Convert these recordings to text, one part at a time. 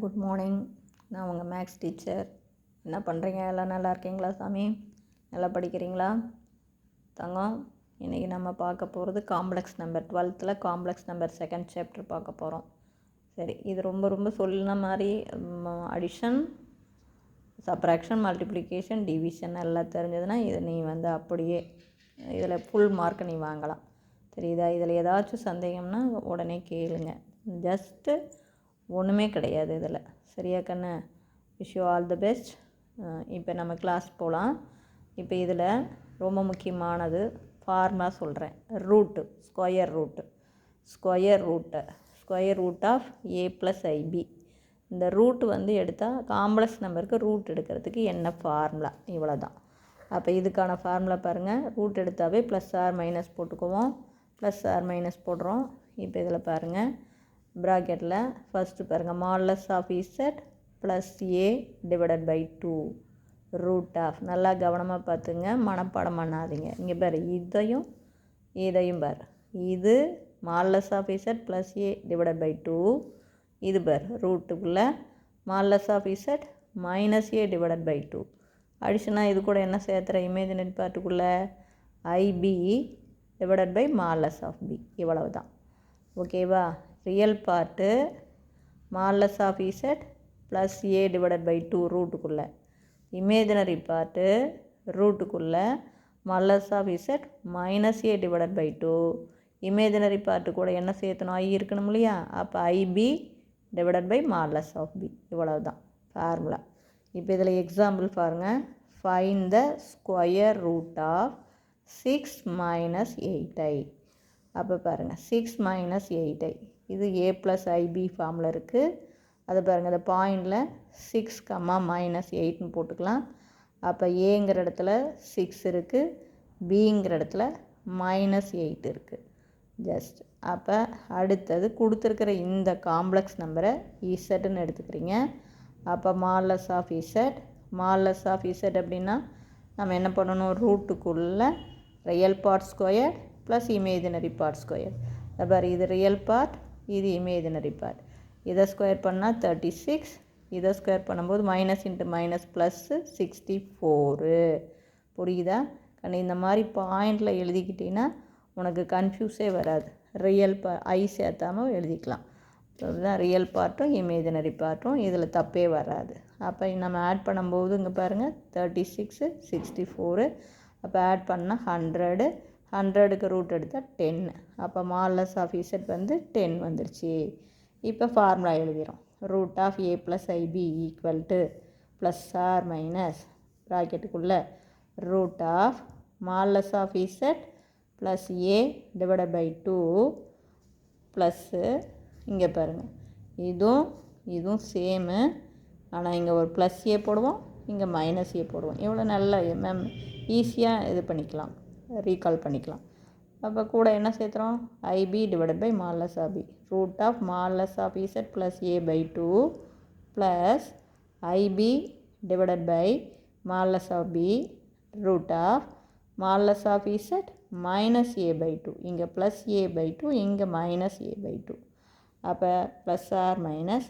Good morning. நான் உங்கள் maths teacher. என்ன பண்ணுறீங்க? எல்லாம் நல்லா இருக்கீங்களா சாமி? நல்லா படிக்கிறீங்களா தங்கம்? இன்றைக்கி நம்ம பார்க்க போகிறது complex number. 12th complex number second chapter பார்க்க போகிறோம். சரி, இது ரொம்ப சொல்லின மாதிரி அடிஷன், சப்ராக்ஷன், மல்டிப்ளிகேஷன், டிவிஷன் எல்லாம் தெரிஞ்சதுன்னா இதை நீ அப்படியே இதில் ஃபுல் மார்க் நீ வாங்கலாம். தெரியுதா? இதில் ஏதாச்சும் சந்தேகம்னா உடனே கேளுங்க. ஜஸ்ட்டு ஒன்றுமே கிடையாது இதில். சரியா கண்ணு? Wish you all the best. இப்போ நம்ம கிளாஸ் போகலாம். இப்போ இதில் ரொம்ப முக்கியமானது ஃபார்முலா சொல்கிறேன். Root, square root of A plus IB. இந்த ரூட் எடுத்தால் காம்ப்ளெக்ஸ் நம்பருக்கு ரூட் எடுக்கிறதுக்கு என்ன ஃபார்முலா? இவ்வளோ தான். அப்போ இதுக்கான ஃபார்முலா பாருங்கள். ரூட் எடுத்தாவே ப்ளஸ் ஆர் மைனஸ் போட்டுக்குவோம். ப்ளஸ் ஆர் மைனஸ் போடுறோம். இப்போ இதில் பாருங்கள், ப்ராக்கெட்டில் ஃபஸ்ட்டு பாருங்கள், modulus of Z plus A divided by 2 root of. நல்லா கவனமாக பார்த்துங்க, மனப்பாடம் பண்ணாதீங்க. இங்கே பாரு, இதையும் பார். இது modulus of Z plus A divided by 2. இது பார் ரூட்டுக்குள்ளே modulus of Z minus A divided by 2. அடிஷனாக இது கூட என்ன சேர்த்துற? இமேஜினரி பார்ட்டுக்குள்ளே I B divided by modulus of B. இவ்வளவு தான். ஓகேவா? Real part modulus of Z plus A divided by 2 ரூட்டுக்குள்ளே. இமேஜினரி பார்ட்டு ரூட்டுக்குள்ளே modulus of Z minus A divided by 2. Imaginary part கூட என்ன சேர்த்தணும்? ஐ இருக்கணும் இல்லையா? அப்போ IP divided by modulus of B. இவ்வளவு தான் ஃபார்முலா. இப்போ இதில் எக்ஸாம்பிள் பாருங்கள். Find the square root of 6 minus 8i. அப்போ பாருங்கள், 6 மைனஸ் 8i. இது ஏ ப்ளஸ் ஐபி ஃபார்மில் இருக்குது. அதை பாருங்கள், அந்த பாயிண்டில் 6, மைனஸ் 8ன்னு போட்டுக்கலாம். அப்போ ஏங்கிற இடத்துல 6 இருக்குது, பிங்கிற இடத்துல மைனஸ் 8 இருக்குது. ஜஸ்ட் அப்போ அடுத்தது கொடுத்துருக்கிற இந்த காம்ப்ளெக்ஸ் நம்பரை இசட்னு எடுத்துக்கிறீங்க. அப்போ மாடுலஸ் ஆஃப் இசட் அப்படின்னா நம்ம என்ன பண்ணணும்? ரூட்டுக்குள்ளே real part square plus imaginary part square. பாரு, இது ரியல் பார்ட், இது இமேஜினரி பார்ட். இதை ஸ்கொயர் பண்ணால் 36, இதை ஸ்கொயர் பண்ணும்போது மைனஸ் இன்ட்டு மைனஸ் ப்ளஸ்ஸு 64. புரியுதா? இந்த மாதிரி பாயிண்டில் எழுதிக்கிட்டிங்கன்னா உனக்கு கன்ஃபியூஸே வராது. ரியல் ஐ சேர்த்தாமல் எழுதிக்கலாம். அதுதான் ரியல் பார்ட்டும் இமேஜினரி பார்ட்டும். இதில் தப்பே வராது. அப்போ நம்ம ஆட் பண்ணும்போது இங்கே பாருங்கள், 36, 64. அப்போ ஆட் பண்ணால் 100. 100க்கு ரூட் எடுத்தால் 10. அப்போ மாடுலஸ் ஆஃப் இசட் 10 வந்துருச்சு. இப்போ ஃபார்முலா எழுதிடும். Root of A plus I B equal to plus R minus ப்ராக்கெட்டுக்குள்ளே root of modulus of Z plus A divided by 2 plus. இங்கே பாருங்கள், இதுவும் சேமு. ஆனால் இங்கே ஒரு ப்ளஸ் ஏ போடுவோம், இங்கே மைனஸ் ஏ போடுவோம். இவ்வளோ நல்லா ஈஸியாக இது பண்ணிக்கலாம், ரீகால் பண்ணிக்கலாம். அப்போ கூட என்ன சேர்த்துறோம்? I B divided by modulus of B. Root of modulus of Z plus A by 2 plus I B divided by modulus of B root of modulus of Z minus A by 2. இங்கே ப்ளஸ் ஏ பை 2, இங்கே minus A by 2. அப்போ plus R minus,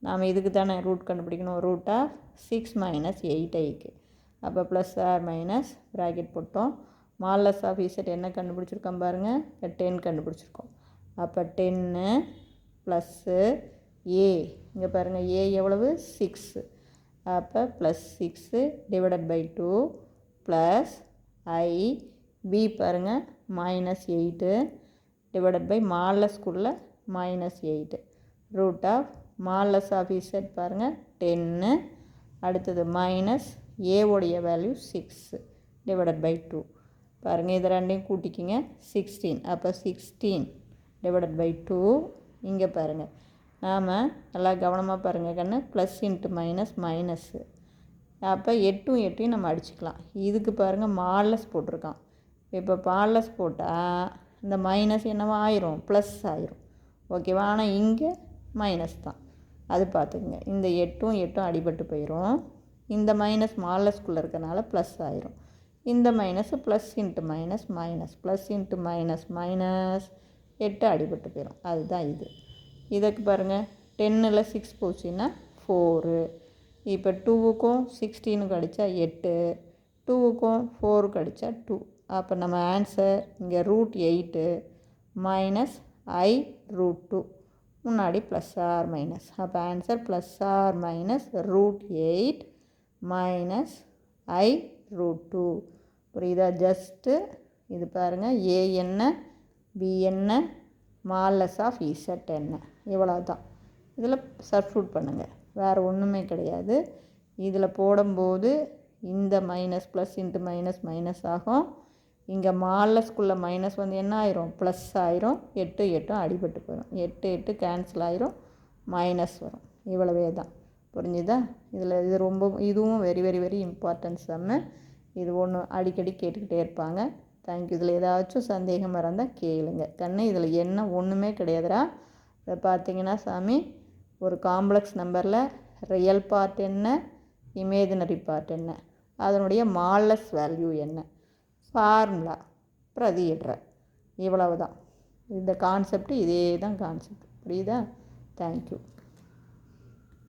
நாம் இதுக்கு தானே root கண்டுபிடிக்கணும். Root of 6 minus 8iக்கு. அப்போ plus R minus bracket போட்டோம். மாடுலஸ் ஆஃப் இசட் என்ன கண்டுபிடிச்சிருக்கோம் பாருங்கள், 10 கண்டுபிடிச்சிருக்கோம். அப்போ 10 ப்ளஸ்ஸு ஏ, இங்கே பாருங்கள் ஏ எவ்வளவு? 6. அப்போ plus 6 divided by 2 plus I B பாருங்கள் மைனஸ் 8 டிவைடட் பை மாடுலஸ்குள்ளே minus 8 root of modulus of Z பாருங்கள் 10. அடுத்தது மைனஸ் ஏவோடைய வேல்யூ 6 டிவைடட் பை 2. பாருங்கள், இது ரெண்டையும் கூட்டிக்கிங்க, 16. அப்போ 16 டிவைடட் பை 2. இங்கே பாருங்கள், நாம் நல்லா கவனமாக பாருங்கள் கண்ணு, ப்ளஸ் இன்ட்டு மைனஸ் மைனஸ்ஸு. அப்போ 8 நம்ம அடிச்சுக்கலாம். இதுக்கு பாருங்கள் மாடுலஸ் போட்டிருக்கான். இப்போ மாடுலஸ் போட்டால் இந்த மைனஸ் என்னவா ஆயிரும்? ப்ளஸ் ஆயிரும். ஓகேவா? ஆனால் இங்கே மைனஸ் தான், அது பார்த்துக்குங்க. இந்த 8 அடிபட்டு போயிடும். இந்த மைனஸ் மாடுலஸ்குள்ளே இருக்கனால ப்ளஸ் ஆயிரும். இந்த minus plus into minus minus, plus into minus minus 8 அடிபட்டு போயிடும். அதுதான் இது. இதுக்கு பாருங்கள், 10ல் 6 போச்சுன்னா 4. இப்போ 2க்கும் 16க்கும் அடித்தா 8, 2க்கும் 4க்கு அடித்தா 2. அப்போ நம்ம ஆன்சர் இங்கே √8 மைனஸ் I√2, முன்னாடி ப்ளஸ் ஆர் மைனஸ். அப்போ answer plus R minus √8 minus I√2. புரியுதா? ஜஸ்ட்டு இது பாருங்கள், ஏ என்ன, பி என்ன, மால்லஸ் ஆஃப் இசட் என்ன, இவ்வளோ தான். இதில் சப்ஸ்டிட்யூட் பண்ணுங்கள், வேறு ஒன்றுமே கிடையாது. இதில் போடும்போது இந்த minus plus into minus minus ஆகும். இங்கே மால்லஸ்குள்ளே மைனஸ் வந்து என்ன ஆயிரும், ப்ளஸ் ஆயிரும். 8 8 அடிபட்டு போயிடும். 8 8 கேன்சல் ஆயிரும், மைனஸ் வரும். இவ்வளவே தான். புரிஞ்சுதா? இது ரொம்ப இதுவும் வெரி வெரி வெரி இம்பார்ட்டன்ட் சம்மு. இது ஒன்று அடிக்கடி கேட்டுக்கிட்டே இருப்பாங்க. தேங்க்யூ. இதில் ஏதாச்சும் சந்தேகமாக இருந்தால் கேளுங்க. கண்ணு இதில் என்ன ஒன்றுமே கிடையாதுடா. இதை பார்த்தீங்கன்னா சாமி, ஒரு காம்ப்ளெக்ஸ் நம்பரில் ரியல் பார்ட் என்ன, இமேஜினரி பார்ட் என்ன, அதனுடைய மால்லஸ் வேல்யூ என்ன, ஃபார்முலா பிரதியிடுற, இவ்வளவு தான். இந்த கான்செப்ட் இதே தான் கான்செப்ட். புரியுதா? தேங்க்யூ.